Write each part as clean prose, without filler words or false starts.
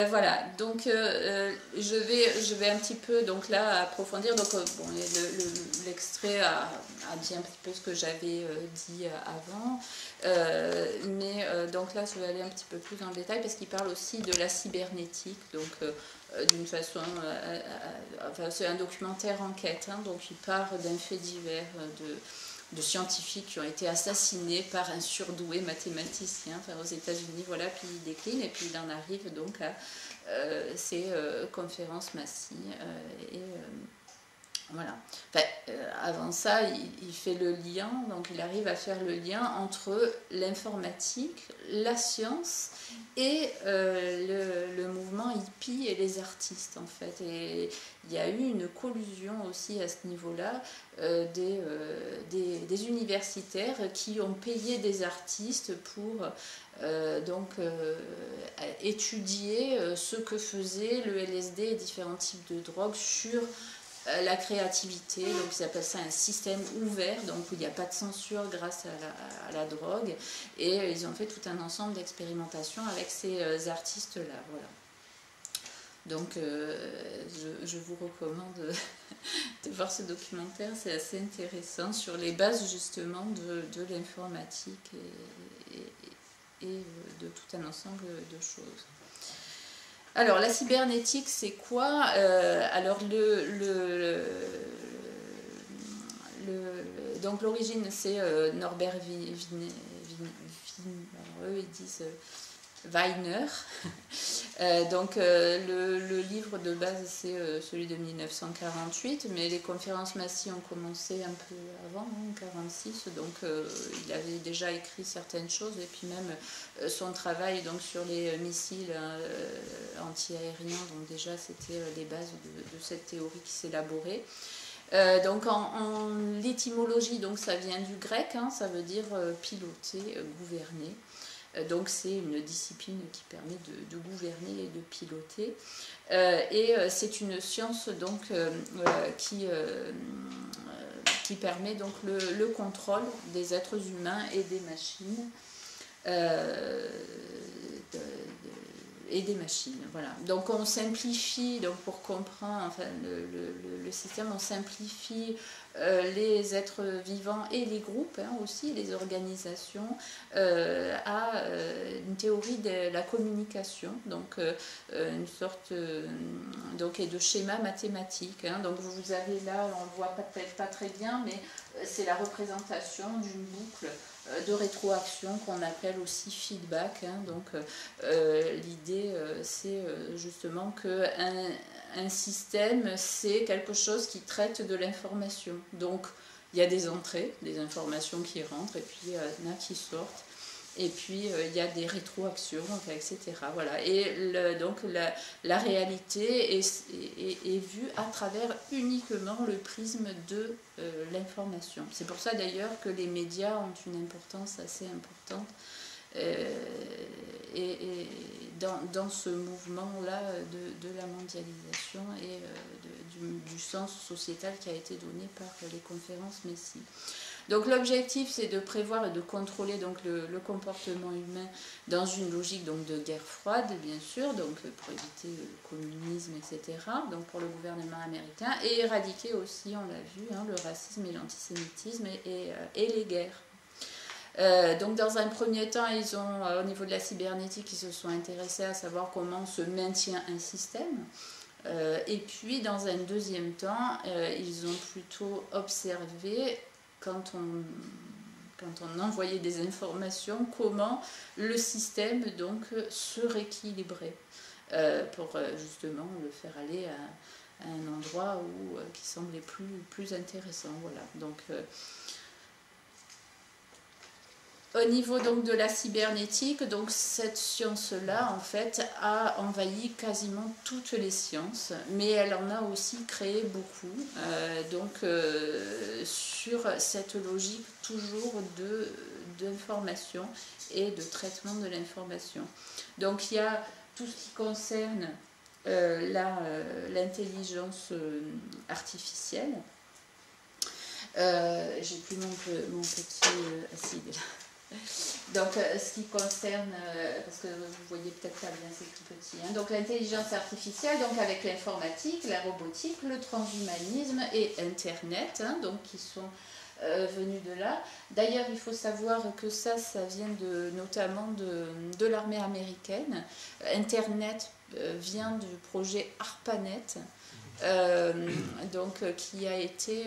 Voilà, donc je vais un petit peu donc là approfondir. Donc bon, l'extrait a dit un petit peu ce que j'avais dit avant, mais donc là je vais aller un petit peu plus dans le détail parce qu'il parle aussi de la cybernétique, donc d'une façon, enfin c'est un documentaire enquête, hein, donc il part d'un fait divers de scientifiques qui ont été assassinés par un surdoué mathématicien, enfin, aux États-Unis, voilà, puis il décline et puis il en arrive donc à ces conférences massives. Voilà. Enfin, avant ça, il fait le lien, donc il arrive à faire le lien entre l'informatique, la science et le mouvement hippie et les artistes en fait. Et il y a eu une collusion aussi à ce niveau-là des universitaires qui ont payé des artistes pour étudier ce que faisait le LSD et différents types de drogues sur la créativité. Donc ils appellent ça un système ouvert, donc où il n'y a pas de censure grâce à la drogue, et ils ont fait tout un ensemble d'expérimentations avec ces artistes-là. Voilà. Donc je vous recommande de voir ce documentaire, c'est assez intéressant sur les bases justement de l'informatique et de tout un ensemble de choses. Alors la cybernétique c'est quoi? Alors donc l'origine c'est Norbert ils disent Wiener. Donc le livre de base c'est celui de 1948, mais les conférences massives ont commencé un peu avant, en 1946, donc il avait déjà écrit certaines choses, et puis même son travail donc, sur les missiles anti-aériens, donc déjà c'était les bases de cette théorie qui s'élaborait. Donc en l'étymologie, donc ça vient du grec, hein, ça veut dire piloter, gouverner. Donc c'est une discipline qui permet de gouverner et de piloter. Et c'est une science donc, qui permet donc le contrôle des êtres humains et des machines. Voilà. Donc on simplifie, donc pour comprendre enfin, le système, on simplifie les êtres vivants et les groupes, hein, aussi les organisations, à une théorie de la communication, donc une sorte donc, et de schéma mathématique. Hein. Donc vous avez là, on ne le voit peut-être pas très bien, mais c'est la représentation d'une boucle de rétroaction qu'on appelle aussi feedback. Hein. Donc l'idée c'est justement qu'un système c'est quelque chose qui traite de l'information. Donc il y a des entrées, des informations qui rentrent et puis il y en a qui sortent. Et puis il y a des rétroactions, enfin, etc. Voilà. Et donc la réalité est vue à travers uniquement le prisme de l'information. C'est pour ça d'ailleurs que les médias ont une importance assez importante et dans ce mouvement-là de la mondialisation et du sens sociétal qui a été donné par les conférences Messi. Donc l'objectif c'est de prévoir et de contrôler donc, le comportement humain dans une logique donc, de guerre froide bien sûr, donc pour éviter le communisme, etc. Donc pour le gouvernement américain, et éradiquer aussi, on l'a vu, hein, le racisme et l'antisémitisme et les guerres. Donc dans un premier temps, ils ont, au niveau de la cybernétique, ils se sont intéressés à savoir comment se maintient un système. Et puis dans un deuxième temps, ils ont plutôt observé, quand on envoyait des informations, comment le système donc, se rééquilibrait pour justement le faire aller à un endroit qui semblait plus intéressant. Voilà. Donc, au niveau donc de la cybernétique, donc cette science-là en fait a envahi quasiment toutes les sciences, mais elle en a aussi créé beaucoup, sur cette logique toujours d'information et de traitement de l'information. Donc il y a tout ce qui concerne l'intelligence artificielle. J'ai plus mon petit acide là. Donc, ce qui concerne, parce que vous voyez peut-être pas bien, c'est tout petit, hein. Donc l'intelligence artificielle, donc avec l'informatique, la robotique, le transhumanisme et Internet, hein, donc qui sont venus de là. D'ailleurs, il faut savoir que ça vient notamment de l'armée américaine. Internet vient du projet ARPANET, donc, qui a été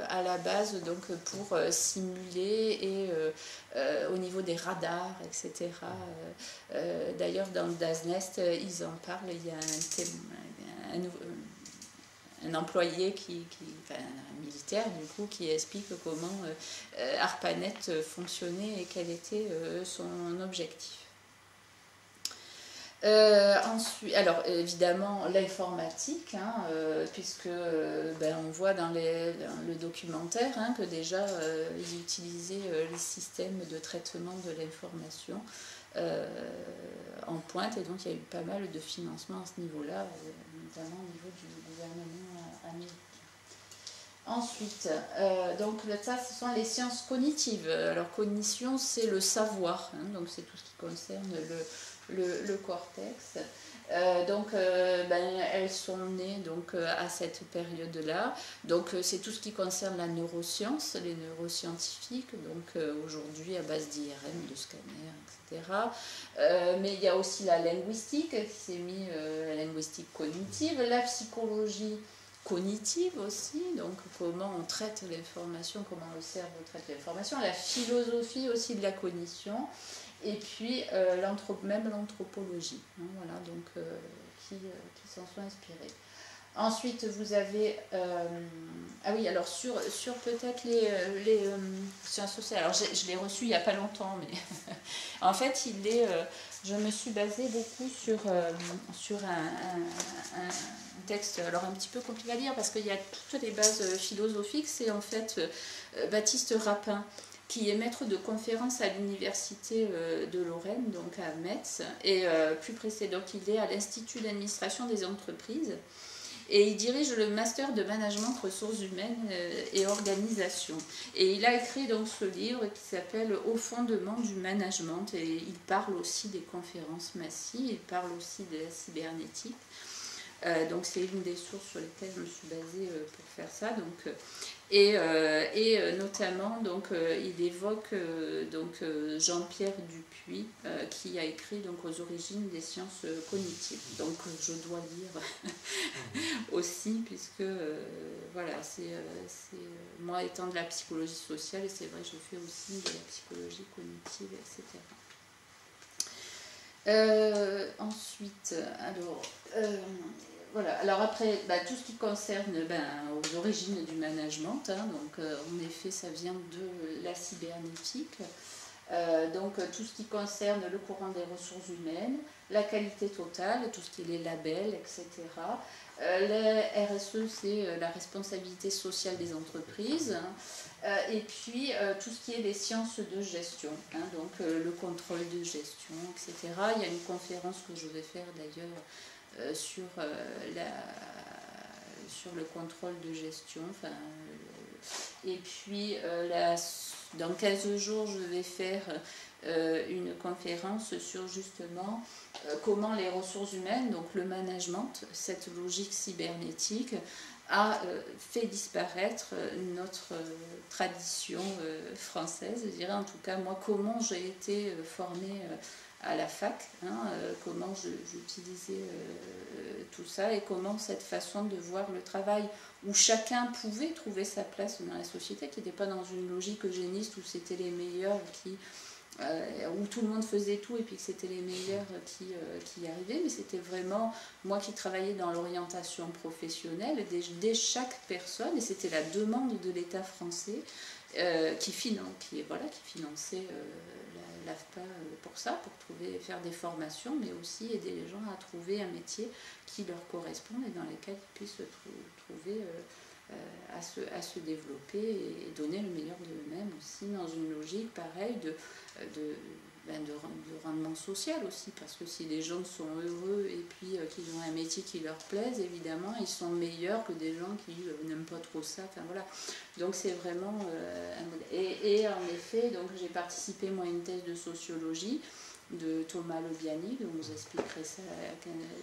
à la base donc, pour simuler et au niveau des radars, etc. D'ailleurs, dans le Das Nest, ils en parlent. Il y a un employé enfin, un militaire du coup, qui explique comment ARPANET fonctionnait et quel était son objectif. Ensuite, alors évidemment l'informatique, hein, puisque on voit dans le documentaire hein, que déjà ils utilisaient les systèmes de traitement de l'information en pointe, et donc il y a eu pas mal de financement à ce niveau-là, notamment au niveau du gouvernement américain. Ensuite, donc ça, ce sont les sciences cognitives. Alors cognition, c'est le savoir, hein, donc c'est tout ce qui concerne le cortex. Elles sont nées donc, à cette période-là. Donc c'est tout ce qui concerne la neuroscience, les neuroscientifiques, donc aujourd'hui à base d'IRM, de scanners, etc. Mais il y a aussi la linguistique qui s'est mise, la linguistique cognitive, la psychologie cognitive aussi, donc comment on traite l'information, comment le cerveau traite l'information, la philosophie aussi de la cognition, et puis même l'anthropologie, hein, voilà, donc, qui s'en sont inspirés. Ensuite, vous avez... ah oui, alors sur peut-être les sciences sociales, alors je l'ai reçu il n'y a pas longtemps, mais en fait, je me suis basée beaucoup sur un texte, alors un petit peu compliqué à lire, parce qu'il y a toutes les bases philosophiques. C'est en fait Baptiste Rapin, qui est maître de conférence à l'université de Lorraine, donc à Metz, et plus précédent, il est à l'Institut d'administration des entreprises, et il dirige le master de management ressources humaines et organisation. Et il a écrit donc ce livre qui s'appelle Au fondement du management, et il parle aussi des conférences massives, il parle aussi de la cybernétique. Donc c'est une des sources sur lesquelles je me suis basée pour faire ça. Donc, notamment, donc, il évoque Jean-Pierre Dupuis, qui a écrit donc, aux origines des sciences cognitives. Donc je dois lire aussi, puisque voilà, moi étant de la psychologie sociale, et c'est vrai que je fais aussi de la psychologie cognitive, etc. Ensuite, alors... voilà. Alors après, tout ce qui concerne aux origines du management, hein, donc en effet ça vient de la cybernétique, donc tout ce qui concerne le courant des ressources humaines, la qualité totale, tout ce qui est les labels, etc. Les RSE, c'est la responsabilité sociale des entreprises, hein, et puis tout ce qui est les sciences de gestion, hein, donc le contrôle de gestion, etc. Il y a une conférence que je vais faire d'ailleurs sur le contrôle de gestion. Et puis, dans 15 jours, je vais faire une conférence sur justement comment les ressources humaines, donc le management, cette logique cybernétique, a fait disparaître notre tradition française, je dirais. En tout cas, moi, comment j'ai été formée à la fac, hein, comment j'utilisais tout ça, et comment cette façon de voir le travail, où chacun pouvait trouver sa place dans la société, qui n'était pas dans une logique eugéniste où c'était les meilleurs où tout le monde faisait tout et puis que c'était les meilleurs qui y arrivaient, mais c'était vraiment moi qui travaillais dans l'orientation professionnelle dès chaque personne, et c'était la demande de l'État français qui finançait l'AFPA pour ça, pour faire des formations, mais aussi aider les gens à trouver un métier qui leur corresponde et dans lequel ils puissent se trouver à se développer et donner le meilleur d'eux-mêmes aussi, dans une logique pareille de rendement social aussi, parce que si les gens sont heureux et puis qu'ils ont un métier qui leur plaise, évidemment, ils sont meilleurs que des gens qui n'aiment pas trop ça. Enfin voilà. Donc c'est vraiment un modèle. Et en effet, donc j'ai participé moi à une thèse de sociologie de Thomas Leviani, donc vous expliquerez ça,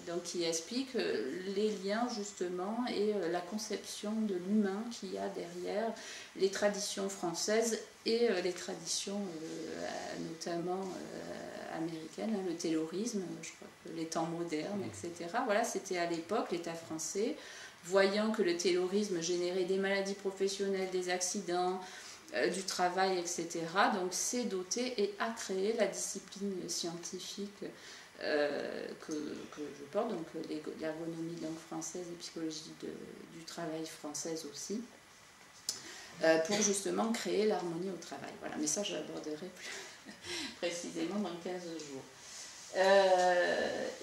donc qui explique les liens justement et la conception de l'humain qu'il y a derrière les traditions françaises et les traditions notamment américaines, hein, le taylorisme, je crois que les temps modernes, etc. Voilà, c'était à l'époque l'État français, voyant que le taylorisme générait des maladies professionnelles, des accidents, du travail, etc. Donc c'est doté et a créé la discipline scientifique que je porte, donc l'ergonomie de langue française et psychologie du travail française aussi, pour justement créer l'harmonie au travail. Voilà, mais ça j'aborderai plus précisément dans 15 jours.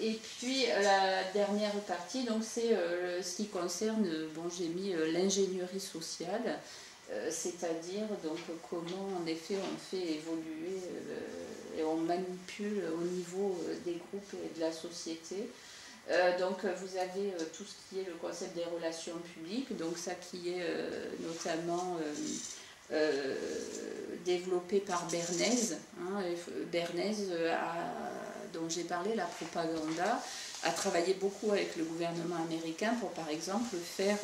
Et puis la dernière partie, donc c'est ce qui concerne, bon j'ai mis l'ingénierie sociale, c'est-à-dire donc comment en effet on fait évoluer et on manipule au niveau des groupes et de la société. Donc vous avez tout ce qui est le concept des relations publiques, donc ça qui est notamment développé par Bernays. Hein, Bernays, dont j'ai parlé, la propaganda, a travaillé beaucoup avec le gouvernement américain pour par exemple faire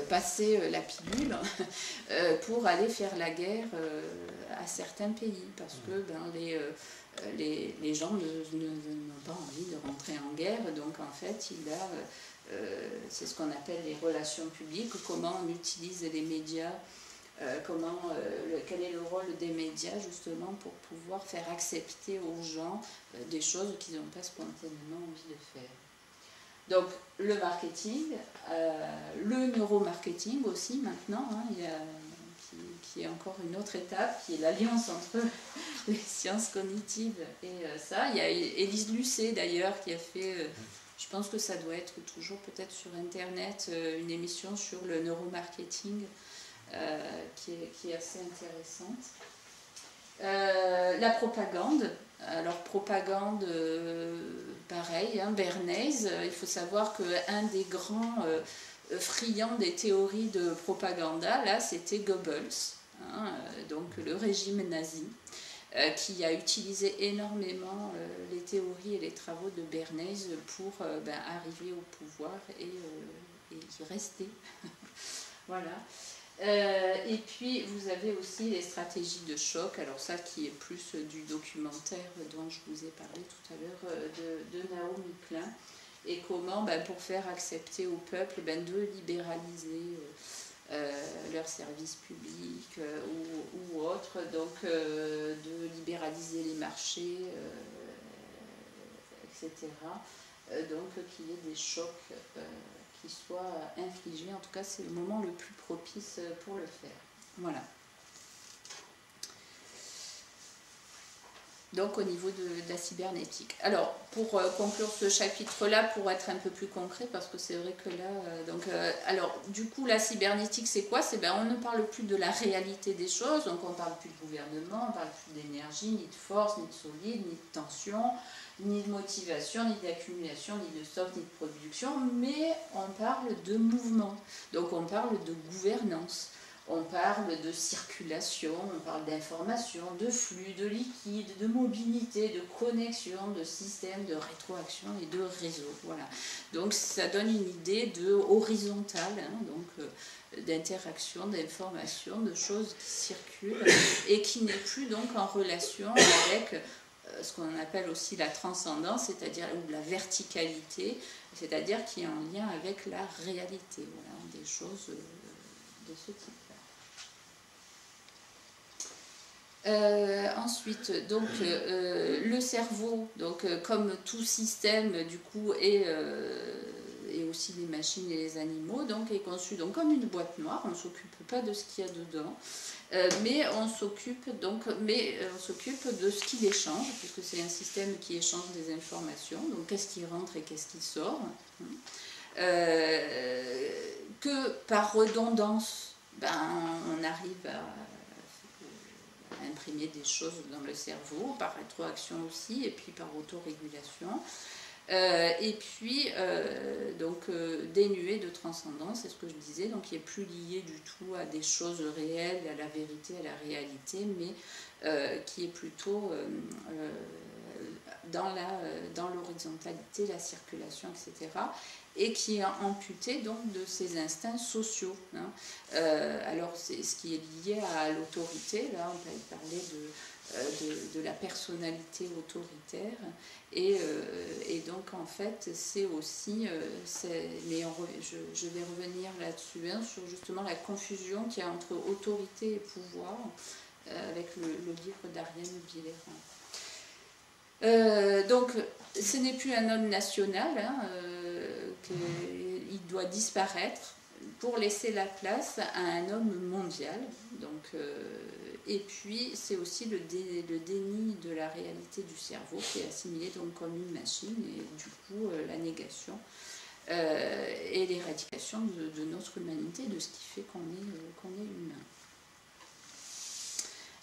passer la pilule pour aller faire la guerre à certains pays, parce que les gens n'ont pas envie de rentrer en guerre, donc en fait c'est ce qu'on appelle les relations publiques, comment on utilise les médias, quel est le rôle des médias justement pour pouvoir faire accepter aux gens des choses qu'ils n'ont pas spontanément envie de faire. Donc le marketing, le neuromarketing aussi maintenant, hein, qui est encore une autre étape, qui est l'alliance entre les sciences cognitives et ça. Il y a Élise Lucet d'ailleurs qui a fait, je pense que ça doit être toujours peut-être sur internet, une émission sur le neuromarketing qui est assez intéressante. La propagande. Alors propagande, pareil, hein, Bernays, il faut savoir qu'un des grands friands des théories de propaganda, là, c'était Goebbels, hein, donc le régime nazi, qui a utilisé énormément les théories et les travaux de Bernays pour arriver au pouvoir et y rester. Voilà. Et puis vous avez aussi les stratégies de choc, alors ça qui est plus du documentaire dont je vous ai parlé tout à l'heure de Naomi Klein, et comment pour faire accepter au peuple de libéraliser leurs services publics ou autres, donc de libéraliser les marchés, etc. Donc qu'il y ait des chocs qui soient infligés. En tout cas, c'est le moment le plus propice pour le faire. Voilà. Donc au niveau de la cybernétique. Alors pour conclure ce chapitre-là, pour être un peu plus concret, parce que c'est vrai que là, alors du coup la cybernétique c'est quoi? On ne parle plus de la réalité des choses, donc on ne parle plus de gouvernement, on ne parle plus d'énergie, ni de force, ni de solide, ni de tension, ni de motivation, ni d'accumulation, ni de stock, ni de production, mais on parle de mouvement, donc on parle de gouvernance. On parle de circulation, on parle d'information, de flux, de liquide, de mobilité, de connexion, de système, de rétroaction et de réseau. Voilà. Donc ça donne une idée de horizontale, hein, donc d'interaction, d'information, de choses qui circulent et qui n'est plus donc en relation avec ce qu'on appelle aussi la transcendance, c'est-à-dire ou la verticalité, c'est-à-dire qui est en lien avec la réalité. Voilà, des choses de ce type. Ensuite, donc le cerveau, donc comme tout système du coup et aussi les machines et les animaux, donc est conçu donc comme une boîte noire. On ne s'occupe pas de ce qu'il y a dedans, mais on s'occupe de ce qu'il échange, puisque c'est un système qui échange des informations. Donc qu'est-ce qui rentre et qu'est-ce qui sort, que par redondance, on arrive à imprimer des choses dans le cerveau, par rétroaction aussi, et puis par autorégulation. Et puis, dénué de transcendance, c'est ce que je disais, donc qui est plus lié du tout à des choses réelles, à la vérité, à la réalité, mais qui est plutôt dans l'horizontalité, la circulation, etc., et qui est amputé donc de ses instincts sociaux. Hein. Alors, c'est ce qui est lié à l'autorité, là, on va parler de la personnalité autoritaire, et donc en fait c'est aussi, mais je vais revenir là-dessus, hein, sur justement la confusion qu'il y a entre autorité et pouvoir, avec le livre d'Ariane Villers. Donc ce n'est plus un homme national, hein, il doit disparaître pour laisser la place à un homme mondial. Donc, et puis c'est aussi le déni de la réalité du cerveau qui est assimilé donc comme une machine, et du coup la négation et l'éradication de notre humanité, de ce qui fait qu'on est humain.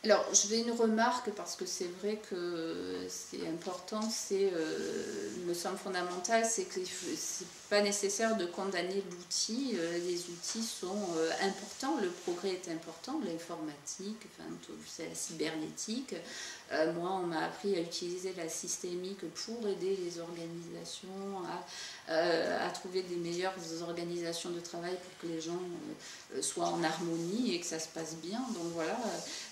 Alors, je fais une remarque parce que c'est vrai que c'est important, me semble fondamental, c'est que c'est pas nécessaire de condamner l'outil. Les outils sont importants, le progrès est important, l'informatique, enfin, c'est la cybernétique. Moi, on m'a appris à utiliser la systémique pour aider les organisations à trouver des meilleures organisations de travail pour que les gens soient en harmonie et que ça se passe bien. Donc voilà,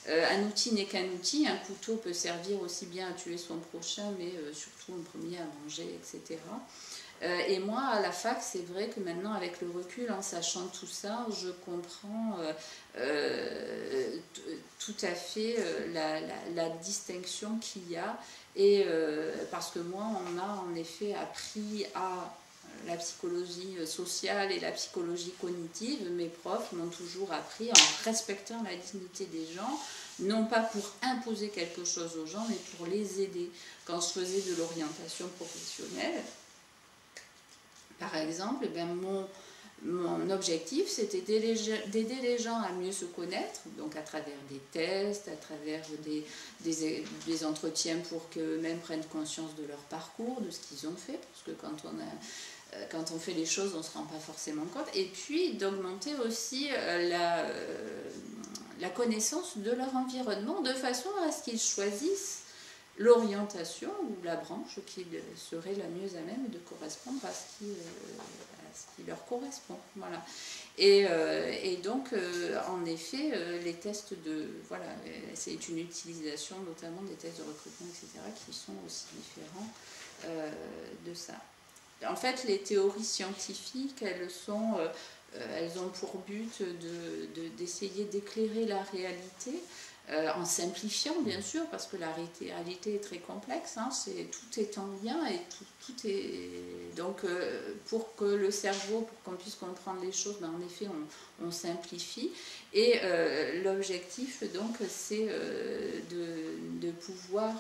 un outil n'est qu'un outil. Un couteau peut servir aussi bien à tuer son prochain, mais surtout en premier à manger, etc. Et moi, à la fac, c'est vrai que maintenant, avec le recul, en sachant tout ça, je comprends tout à fait la distinction qu'il y a. Et parce que moi, on m'a en effet appris à la psychologie sociale et la psychologie cognitive. Mes profs m'ont toujours appris en respectant la dignité des gens, non pas pour imposer quelque chose aux gens, mais pour les aider. Quand je faisais de l'orientation professionnelle, par exemple, eh bien, mon objectif, c'était d'aider les gens à mieux se connaître, donc à travers des tests, à travers des entretiens pour qu'eux-mêmes prennent conscience de leur parcours, de ce qu'ils ont fait, parce que quand on fait les choses, on ne se rend pas forcément compte, et puis d'augmenter aussi la connaissance de leur environnement, de façon à ce qu'ils choisissent l'orientation ou la branche qui serait la mieux à même de correspondre à ce qui leur correspond. Voilà. Et donc, en effet, les tests voilà, c'est une utilisation notamment des tests de recrutement, etc., qui sont aussi différents de ça. En fait, les théories scientifiques, elles ont pour but d'essayer d'éclairer la réalité, en simplifiant bien sûr, parce que la réalité est très complexe, hein, tout est en lien et tout est... Donc pour que le cerveau, pour qu'on puisse comprendre les choses, ben, en effet on simplifie, et l'objectif donc c'est de pouvoir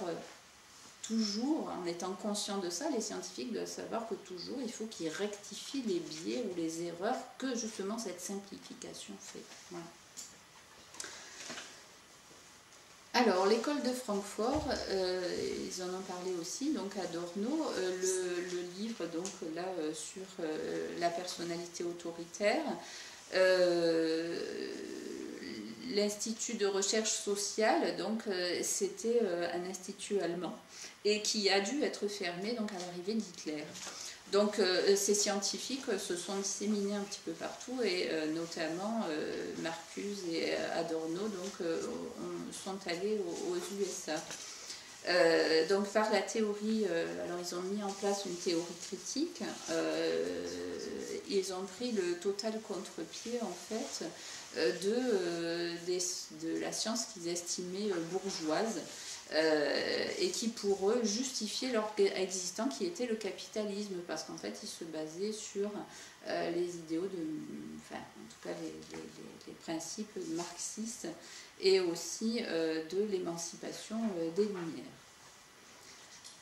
toujours, en étant conscient de ça, les scientifiques doivent savoir que toujours il faut qu'ils rectifient les biais ou les erreurs que justement cette simplification fait. Voilà. Alors, l'école de Francfort, ils en ont parlé aussi, donc Adorno, le livre donc là sur la personnalité autoritaire, l'Institut de recherche sociale, donc c'était un institut allemand et qui a dû être fermé donc à l'arrivée d'Hitler. Donc ces scientifiques se sont disséminés un petit peu partout, et notamment Marcuse et Adorno donc, sont allés aux USA. Donc par la théorie, alors ils ont mis en place une théorie critique, ils ont pris le total contre-pied en fait de la science qu'ils estimaient bourgeoise, et qui pour eux justifiait leur existant, qui était le capitalisme, parce qu'en fait ils se basaient sur les idéaux enfin en tout cas les principes marxistes, et aussi de l'émancipation des Lumières.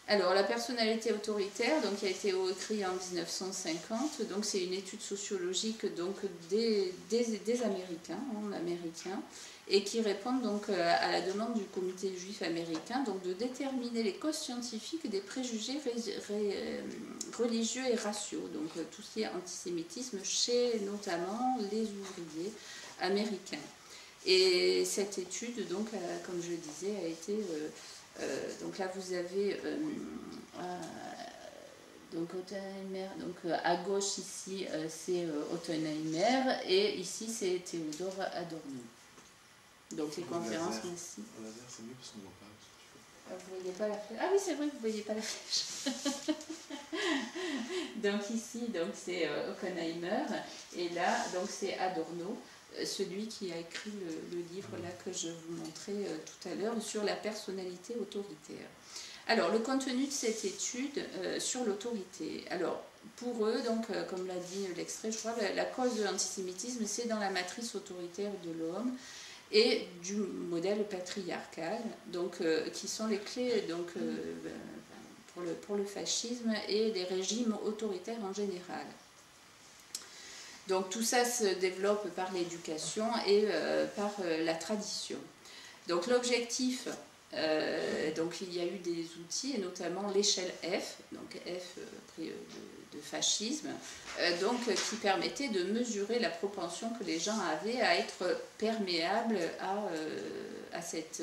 Alors, la personnalité autoritaire, donc, qui a été écrite en 1950, donc c'est une étude sociologique donc, des Américains, américains, et qui répondent donc à la demande du comité juif américain donc, de déterminer les causes scientifiques des préjugés religieux et raciaux, donc tout ce qui est antisémitisme chez notamment les ouvriers américains. Et cette étude, donc, comme je le disais, a été... donc là, vous avez donc Ottenheimer, donc à gauche ici, c'est Ottenheimer, et ici, c'est Théodore Adorno. Donc les conférences ici. En laser, c'est mieux parce qu'on voit pas. Vous voyez pas la flèche. Ah oui, c'est vrai, vous voyez pas la flèche. Donc ici, donc c'est Oppenheimer, et là, donc c'est Adorno, celui qui a écrit le livre là que je vous montrais tout à l'heure sur la personnalité autoritaire. Alors, le contenu de cette étude sur l'autorité. Alors, pour eux, donc, comme l'a dit l'extrait, je crois, la cause de l'antisémitisme, c'est dans la matrice autoritaire de l'homme et du modèle patriarcal, donc, qui sont les clés donc, pour le fascisme et les régimes autoritaires en général. Donc tout ça se développe par l'éducation et par la tradition. Donc l'objectif, donc il y a eu des outils, et notamment l'échelle F, donc F de fascisme, donc qui permettait de mesurer la propension que les gens avaient à être perméables à cette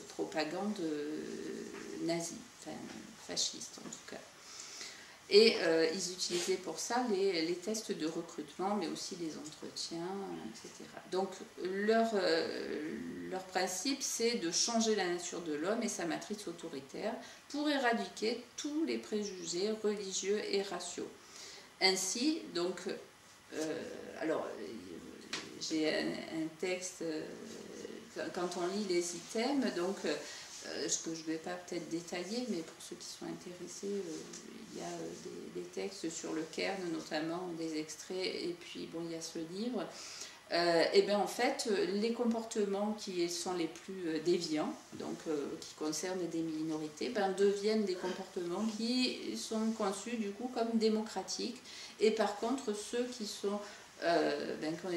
propagande nazie, enfin fasciste en tout cas. Et ils utilisaient pour ça les tests de recrutement, mais aussi les entretiens, etc. Donc leur principe, c'est de changer la nature de l'homme et sa matrice autoritaire pour éradiquer tous les préjugés religieux et raciaux. Ainsi, donc, alors, j'ai un texte, quand on lit les items, donc... ce que je ne vais pas peut-être détailler, mais pour ceux qui sont intéressés, il y a des textes sur le Cairn, notamment des extraits, et puis bon, il y a ce livre. Et bien en fait, les comportements qui sont les plus déviants, donc qui concernent des minorités, ben, deviennent des comportements qui sont conçus du coup comme démocratiques, et par contre ceux qui sont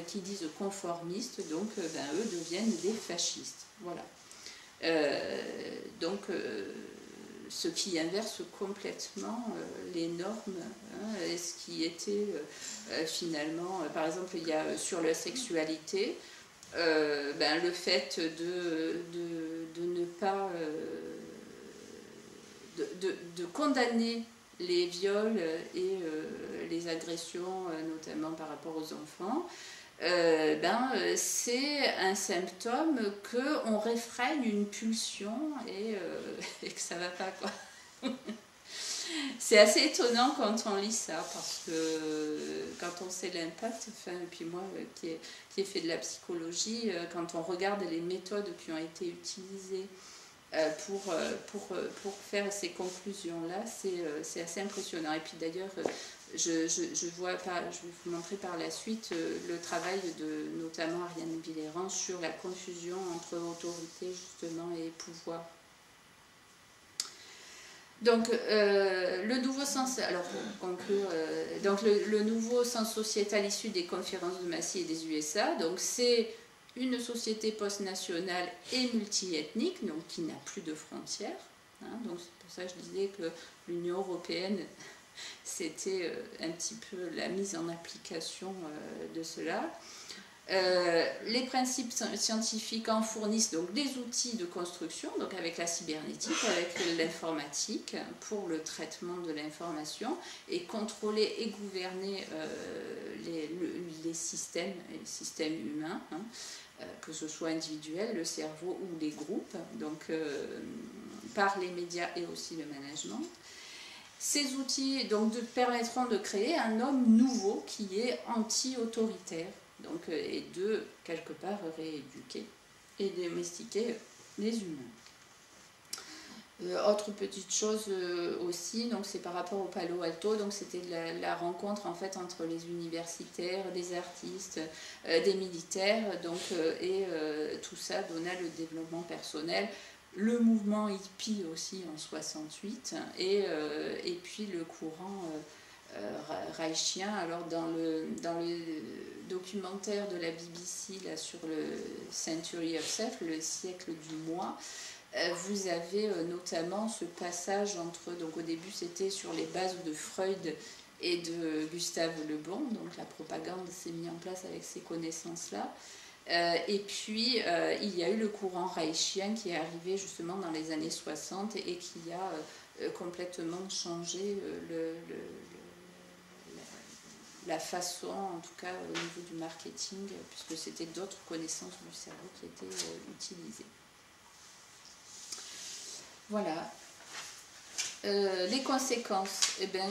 qui disent conformistes, donc ben, eux deviennent des fascistes. Voilà. Donc, ce qui inverse complètement les normes, et ce qui était finalement, par exemple, il y a sur la sexualité, le fait de ne pas de condamner les viols et les agressions, notamment par rapport aux enfants. C'est un symptôme qu'on réfrène une pulsion et que ça va pas, quoi. C'est assez étonnant quand on lit ça, parce que quand on sait l'impact, enfin, et puis moi qui ai fait de la psychologie, quand on regarde les méthodes qui ont été utilisées pour faire ces conclusions-là, c'est assez impressionnant. Et puis d'ailleurs, je vais vous montrer par la suite le travail de notamment Ariane Billéran sur la confusion entre autorité justement et pouvoir. Donc le nouveau sens, alors pour conclure, donc le nouveau sens sociétal issu des conférences de Massy et des USA, donc c'est une société post-nationale et multiethnique, donc qui n'a plus de frontières. Donc c'est pour ça que je disais que l'Union européenne, c'était un petit peu la mise en application de cela. Les principes scientifiques en fournissent donc des outils de construction, donc avec la cybernétique, avec l'informatique, pour le traitement de l'information et contrôler et gouverner les systèmes humains, que ce soit individuel, le cerveau ou les groupes, donc par les médias et aussi le management. Ces outils donc, permettront de créer un homme nouveau qui est anti-autoritaire, donc, et de quelque part rééduquer et domestiquer les humains. Autre petite chose aussi, donc c'est par rapport au Palo Alto, donc c'était la rencontre en fait entre les universitaires, des artistes, des militaires, donc et tout ça donna le développement personnel le mouvement hippie aussi en 68, et puis le courant reichien. Alors dans le documentaire de la BBC là, sur le Century of Self, le siècle du moi, vous avez notamment ce passage entre, donc au début c'était sur les bases de Freud et de Gustave Le Bon, donc la propagande s'est mise en place avec ces connaissances-là. Et puis il y a eu le courant reichien qui est arrivé justement dans les années 60 et qui a complètement changé la façon, en tout cas au niveau du marketing, puisque c'était d'autres connaissances du cerveau qui étaient utilisées. Voilà. Les conséquences, eh bien,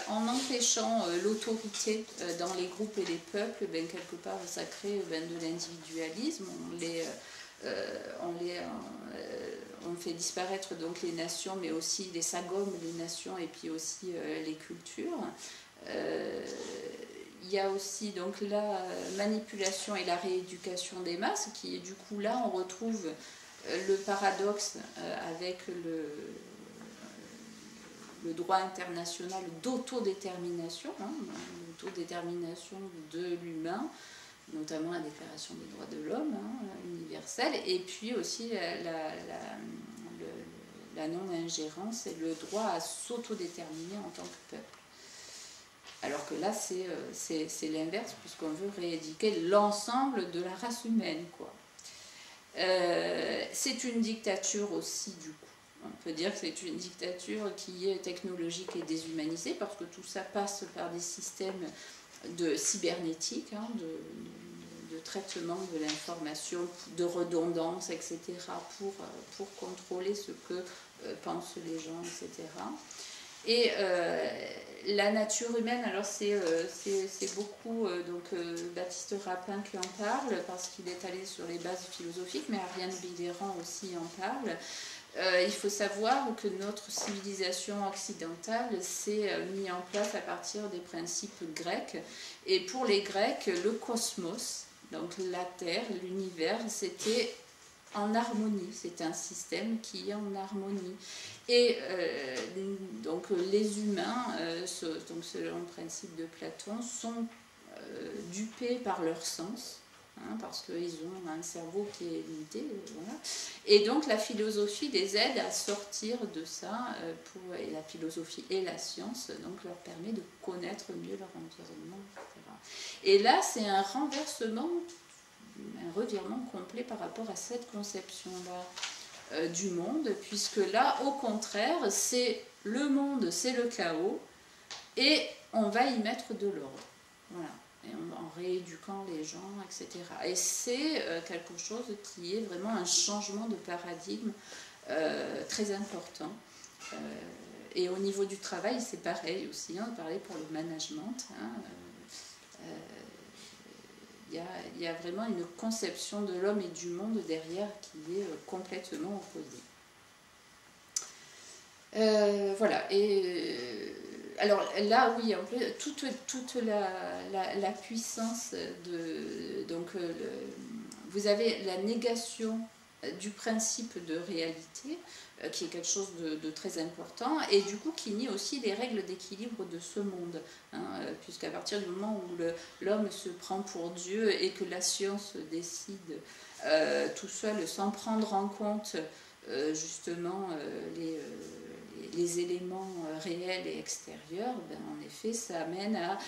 en empêchant l'autorité dans les groupes et les peuples, eh bien, quelque part ça crée de l'individualisme, on fait disparaître donc les nations, mais aussi les sagomme les nations et puis aussi les cultures. Il y a aussi donc la manipulation et la rééducation des masses, qui est du coup là on retrouve le paradoxe avec le droit international d'autodétermination, l'autodétermination de l'humain, notamment la Déclaration des droits de l'homme universelle, et puis aussi la non-ingérence et le droit à s'autodéterminer en tant que peuple. Alors que là, c'est l'inverse, puisqu'on veut rééduquer l'ensemble de la race humaine, quoi. C'est une dictature aussi, du coup. On peut dire que c'est une dictature qui est technologique et déshumanisée, parce que tout ça passe par des systèmes de cybernétique, de traitement de l'information, de redondance, etc., pour contrôler ce que pensent les gens, etc. Et la nature humaine, alors c'est beaucoup Baptiste Rapin qui en parle, parce qu'il est allé sur les bases philosophiques, mais Ariane Bidéran aussi en parle. Il faut savoir que notre civilisation occidentale s'est mise en place à partir des principes grecs. Et pour les Grecs, le cosmos, donc la Terre, l'univers, c'était en harmonie. C'est un système qui est en harmonie. Et donc les humains, donc selon le principe de Platon, sont dupés par leur sens. Parce qu'ils ont un cerveau qui est limité. Voilà. Et donc la philosophie les aide à sortir de ça, et la philosophie et la science donc leur permet de connaître mieux leur environnement, etc. Et là, c'est un renversement, un revirement complet par rapport à cette conception-là du monde, puisque là, au contraire, c'est le monde, c'est le chaos, et on va y mettre de l'ordre. Voilà. En rééduquant les gens, etc. Et c'est quelque chose qui est vraiment un changement de paradigme très important. Et au niveau du travail, c'est pareil aussi, pareil pour le management. Il y a vraiment une conception de l'homme et du monde derrière qui est complètement opposée. Voilà. Et alors là, oui, en plus, toute la puissance de... Donc, vous avez la négation du principe de réalité, qui est quelque chose de très important, et du coup qui nie aussi les règles d'équilibre de ce monde, puisqu'à partir du moment où l'homme se prend pour Dieu et que la science décide tout seul, sans prendre en compte justement les éléments réels et extérieurs, en effet, ça amène à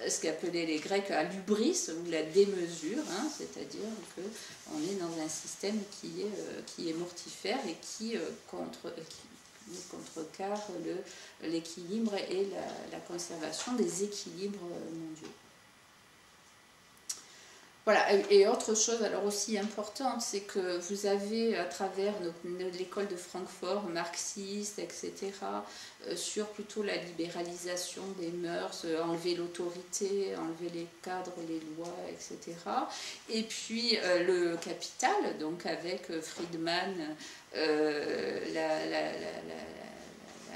ce qu'appelaient les Grecs à l'hubris, ou la démesure, c'est-à-dire qu'on est dans un système qui est mortifère et qui contrecarre l'équilibre et la conservation des équilibres mondiaux. Voilà, et autre chose alors aussi importante, c'est que vous avez à travers l'école de Francfort, marxiste, etc., sur plutôt la libéralisation des mœurs, enlever l'autorité, enlever les cadres, les lois, etc. Et puis le capital, donc avec Friedman,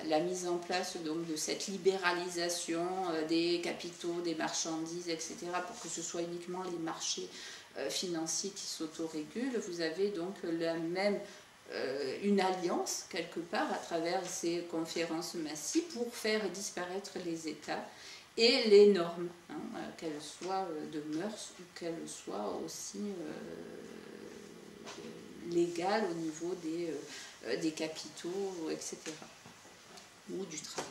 la mise en place donc, de cette libéralisation des capitaux, des marchandises, etc., pour que ce soit uniquement les marchés financiers qui s'autorégulent. Vous avez donc la même une alliance quelque part à travers ces conférences massives pour faire disparaître les États et les normes, hein, qu'elles soient de mœurs ou qu'elles soient aussi légales au niveau des capitaux, etc. ou du travail.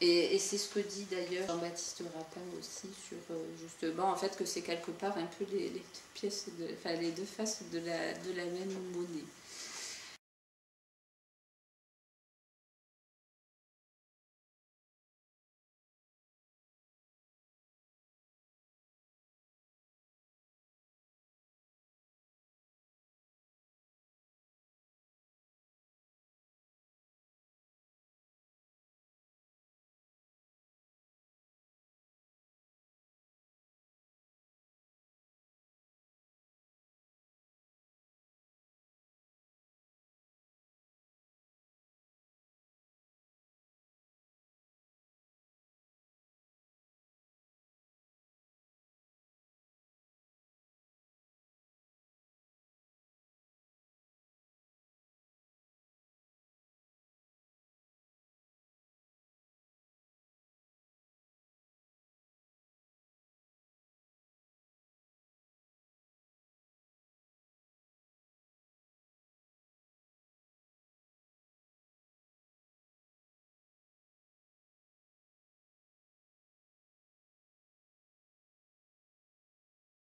Et c'est ce que dit d'ailleurs Jean-Baptiste Rapin aussi sur justement en fait que c'est quelque part un peu les pièces, les deux faces de la même monnaie.